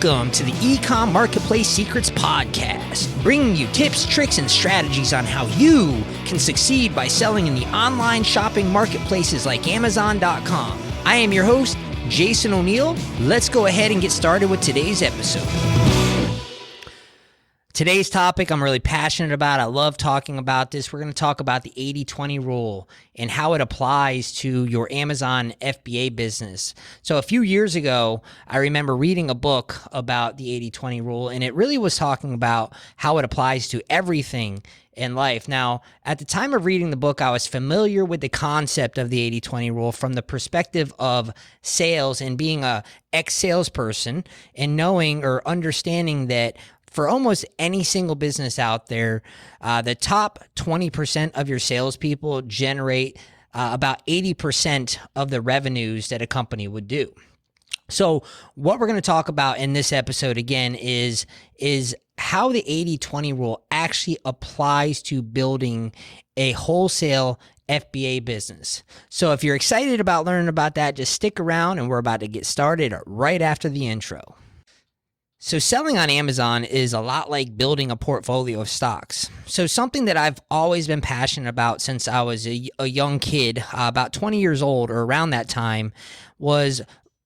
Welcome to the Ecom Marketplace Secrets Podcast, bringing you tips, tricks, and strategies on how you can succeed by selling in the online shopping marketplaces like Amazon.com. I am your host, Jason O'Neill. Let's go ahead and get started with today's episode. Today's topic I'm really passionate about. I love talking about this. We're going to talk about the 80-20 rule and how it applies to your Amazon FBA business. So a few years ago, I remember reading a book about the 80-20 rule, and it really was talking about how it applies to everything in life. Now, at the time of reading the book, I was familiar with the concept of the 80-20 rule from the perspective of sales and being a ex-salesperson and knowing or understanding that for almost any single business out there, the top 20% of your salespeople generate about 80% of the revenues that a company would do. So what we're going to talk about in this episode again is how the 80-20 rule actually applies to building a wholesale FBA business. So if you're excited about learning about that, just stick around and we're about to get started right after the intro. So selling on Amazon is a lot like building a portfolio of stocks. So something that I've always been passionate about since I was a young kid, about 20 years old or around that time, was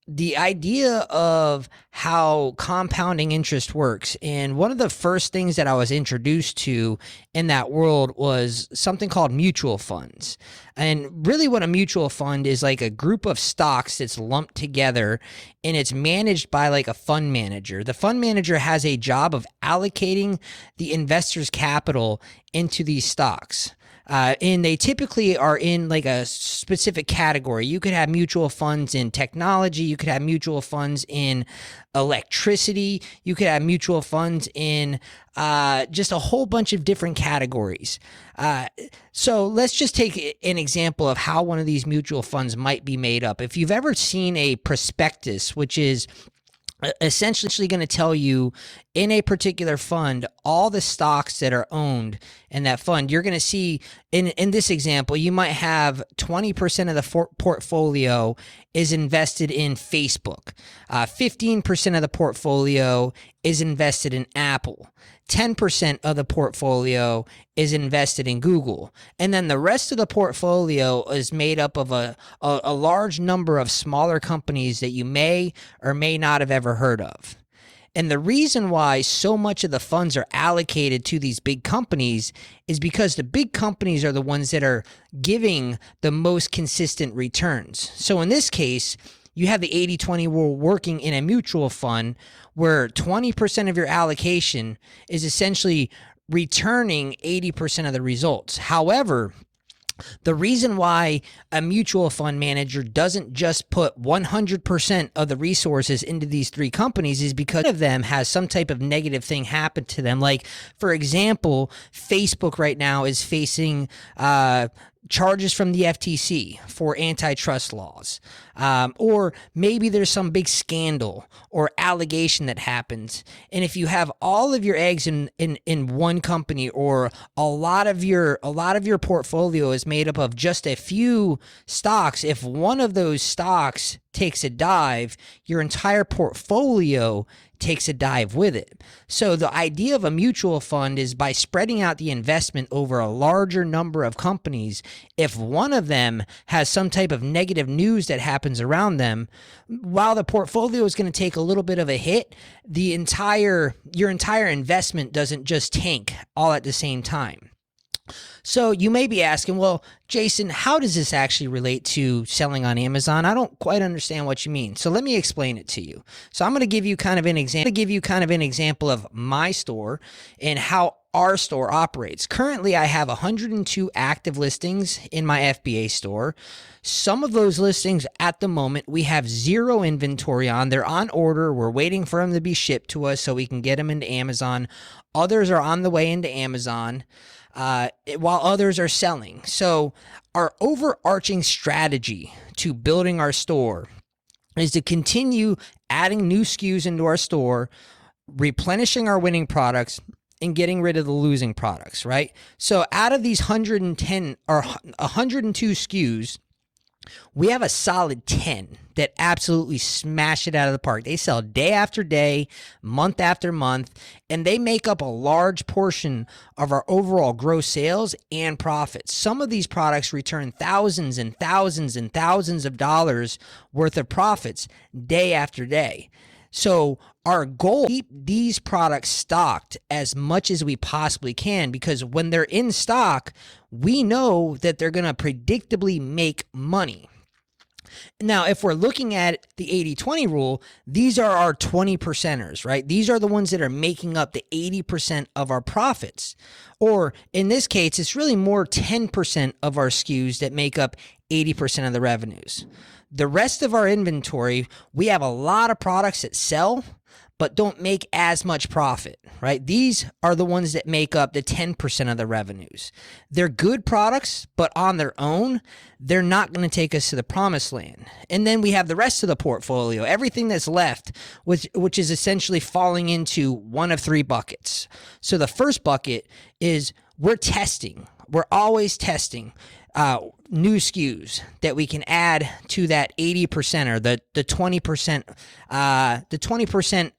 the idea of how compounding interest works. And one of the first things that I was introduced to in that world was something called mutual funds. And really what a mutual fund is, like a group of stocks that's lumped together and it's managed by like a fund manager. The fund manager has a job of allocating the investor's capital into these stocks. And they typically are in like a specific category. You could have mutual funds in technology. You could have mutual funds in electricity. You could have mutual funds in just a whole bunch of different categories. So let's just take an example of how one of these mutual funds might be made up. If you've ever seen a prospectus, which is essentially going to tell you in a particular fund all the stocks that are owned in that fund, you're going to see in this example, you might have 20% of the portfolio is invested in Facebook. 15% of the portfolio is invested in Apple. 10% of the portfolio is invested in Google. And then the rest of the portfolio is made up of a large number of smaller companies that you may or may not have ever heard of. And the reason why so much of the funds are allocated to these big companies is because the big companies are the ones that are giving the most consistent returns. So in this case, you have the 80-20 rule working in a mutual fund where 20% of your allocation is essentially returning 80% of the results. However, the reason why a mutual fund manager doesn't just put 100% of the resources into these three companies is because one of them has some type of negative thing happen to them. Like, for example, Facebook right now is facing charges from the FTC for antitrust laws. Or maybe there's some big scandal or allegation that happens. And if you have all of your eggs in one company, or a lot of your portfolio is made up of just a few stocks, if one of those stocks takes a dive, your entire portfolio takes a dive with it. So the idea of a mutual fund is by spreading out the investment over a larger number of companies. If one of them has some type of negative news that happens around them, while the portfolio is going to take a little bit of a hit, your entire investment doesn't just tank all at the same time. So you may be asking, well, Jason, how does this actually relate to selling on Amazon? I don't quite understand what you mean. So let me explain it to you. So I'm going to give you kind of an example of my store and how our store operates. Currently, I have 102 active listings in my FBA store. Some of those listings at the moment, we have zero inventory on. They're on order. We're waiting for them to be shipped to us so we can get them into Amazon. Others are on the way into Amazon, while others are selling. So our overarching strategy to building our store is to continue adding new SKUs into our store, replenishing our winning products, and getting rid of the losing products, right? So out of these 110 or 102 SKUs, we have a solid 10 that absolutely smash it out of the park. They sell day after day, month after month, and they make up a large portion of our overall gross sales and profits. Some of these products return thousands and thousands and thousands of dollars worth of profits day after day. So our goal is to keep these products stocked as much as we possibly can, because when they're in stock, we know that they're going to predictably make money. Now, if we're looking at the 80-20 rule, these are our 20 percenters, right? These are the ones that are making up the 80% of our profits. Or in this case, it's really more 10% of our SKUs that make up 80% of the revenues. The rest of our inventory, we have a lot of products that sell, but don't make as much profit, right? These are the ones that make up the 10% of the revenues. They're good products, but on their own, they're not going to take us to the promised land. And then we have the rest of the portfolio, everything that's left, which is essentially falling into one of three buckets. So the first bucket is we're testing. We're always testing new SKUs that we can add to that 80% or the 20%, the 20%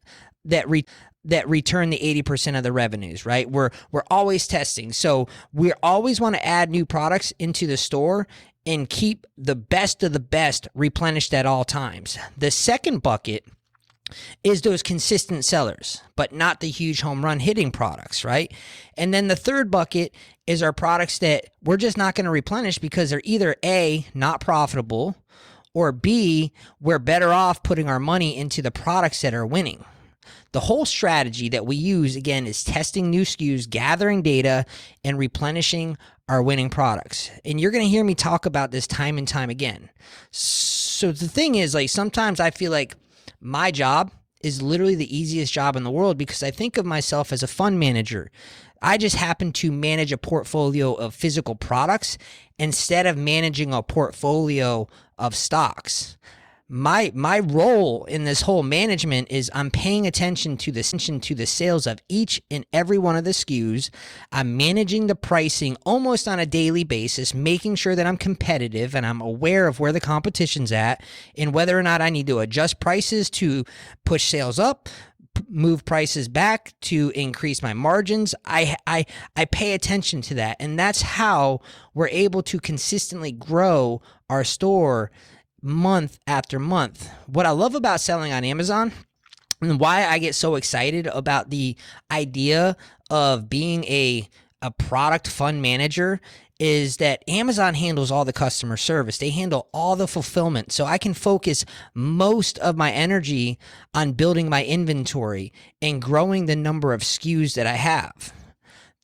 that return the 80% of the revenues, right? We're always testing. So we always want to add new products into the store and keep the best of the best replenished at all times. The second bucket is those consistent sellers, but not the huge home run hitting products, right? And then the third bucket is our products that we're just not going to replenish because they're either A, not profitable, or B, we're better off putting our money into the products that are winning. The whole strategy that we use, again, is testing new SKUs, gathering data, and replenishing our winning products. And you're going to hear me talk about this time and time again. So the thing is, like, sometimes I feel like my job is literally the easiest job in the world because I think of myself as a fund manager. I just happen to manage a portfolio of physical products instead of managing a portfolio of stocks. My role in this whole management is I'm paying attention to the sales of each and every one of the SKUs. I'm managing the pricing almost on a daily basis, making sure that I'm competitive and I'm aware of where the competition's at and whether or not I need to adjust prices to push sales up, move prices back to increase my margins. I pay attention to that, and that's how we're able to consistently grow our store month after month. What I love about selling on Amazon and why I get so excited about the idea of being a product fund manager is that Amazon handles all the customer service. They handle all the fulfillment. So I can focus most of my energy on building my inventory and growing the number of SKUs that I have.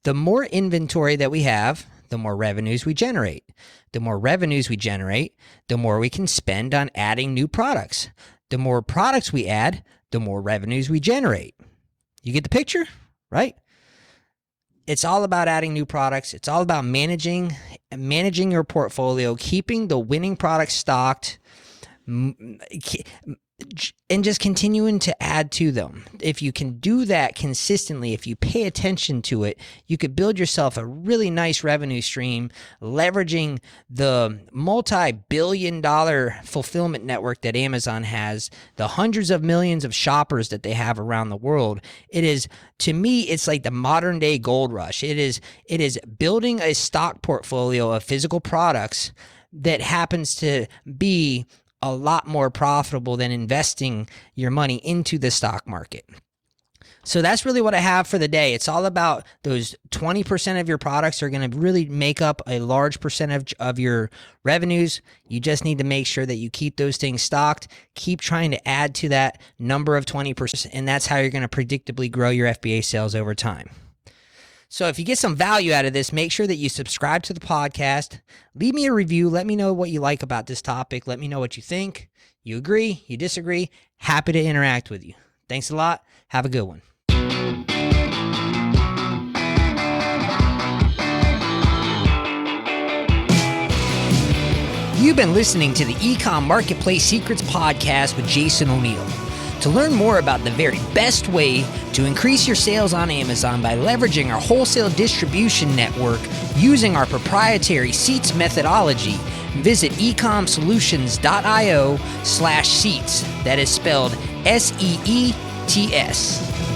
The more inventory that we have, the more revenues we generate. The more revenues we generate, the more we can spend on adding new products. The more products we add, the more revenues we generate. You get the picture, right? It's all about adding new products. It's all about managing your portfolio, keeping the winning products stocked, and just continuing to add to them. If you can do that consistently, if you pay attention to it, you could build yourself a really nice revenue stream, leveraging the multi-billion-dollar fulfillment network that Amazon has, the hundreds of millions of shoppers that they have around the world. It is, to me, it's like the modern day gold rush. It is building a stock portfolio of physical products that happens to be a lot more profitable than investing your money into the stock market. So that's really what I have for the day. It's all about those 20% of your products are going to really make up a large percentage of your revenues. You just need to make sure that you keep those things stocked, keep trying to add to that number of 20%, and that's how you're going to predictably grow your FBA sales over time. So if you get some value out of this, make sure that you subscribe to the podcast. Leave me a review. Let me know what you like about this topic. Let me know what you think. You agree? You disagree? Happy to interact with you. Thanks a lot. Have a good one. You've been listening to the Ecom Marketplace Secrets Podcast with Jason O'Neill. To learn more about the very best way to increase your sales on Amazon by leveraging our wholesale distribution network using our proprietary seats methodology, visit ecomsolutions.io/seats. That is spelled SEETS.